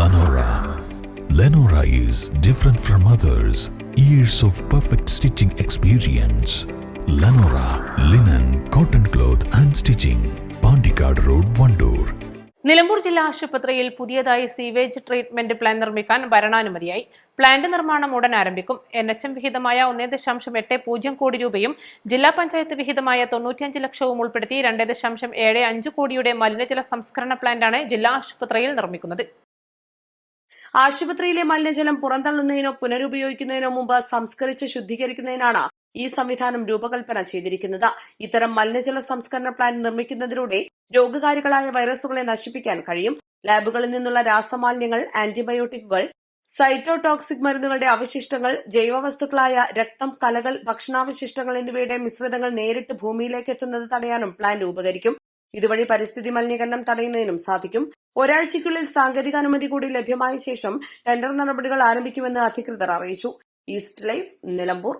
Lenora. Lenora is different from others. Years of perfect stitching experience. Lenora linen, cotton cloth and stitching. Pandikad Road, Vandoor. Nilambur ജില്ലാ ആശുപത്രിയിൽ പുതിയതായി sewage treatment plan നിർമ്മിക്കാൻ ഭരണാനുമതിയായി. Plant നിർമ്മാണം ഉടൻ ആരംഭിക്കും. NHM വിഹിതമായ 1.80 കോടി രൂപയും ജില്ലാ പഞ്ചായത്ത് വിഹിതമായ 95 ലക്ഷവും ഉൾപ്പെടുത്തി 2.75 കോടിയുടെ മലിനജല സംസ്കരണ പ്ലാന്റാണ് ജില്ലാ ആശുപത്രിയിൽ നിർമ്മിക്കുന്നത്. ആശുപത്രിയിലെ മലിനജലം പുറന്തള്ളുന്നതിനോ പുനരുപയോഗിക്കുന്നതിനോ മുമ്പ് സംസ്കരിച്ച് ശുദ്ധീകരിക്കുന്നതിനാണ് ഈ സംവിധാനം രൂപകൽപ്പന ചെയ്തിരിക്കുന്നത്. ഇത്തരം മലിനജല സംസ്കരണ പ്ലാന്റ് നിർമ്മിക്കുന്നതിലൂടെ രോഗകാരികളായ വൈറസുകളെ നശിപ്പിക്കാൻ കഴിയും. ലാബുകളിൽ നിന്നുള്ള രാസമാലിന്യങ്ങൾ, ആന്റിബയോട്ടിക്കുകൾ, സൈറ്റോടോക്സിക് മരുന്നുകളുടെ അവശിഷ്ടങ്ങൾ, ജൈവവസ്തുക്കളായ രക്തം, കലകൾ, ഭക്ഷണാവശിഷ്ടങ്ങൾ എന്നിവയുടെ മിശ്രിതങ്ങൾ നേരിട്ട് ഭൂമിയിലേക്ക് എത്തുന്നത് തടയാനും പ്ലാന്റ് ഉപകരിക്കും. ഇതുവഴി പരിസ്ഥിതി മലിനീകരണം തടയുന്നതിനും സാധിക്കും. ഒരാഴ്ചയ്ക്കുള്ളിൽ സാങ്കേതിക അനുമതി കൂടി ലഭ്യമായ ശേഷം ടെൻഡർ നടപടികൾ ആരംഭിക്കുമെന്ന് അധികൃതർ അറിയിച്ചു. East life, Nilambur.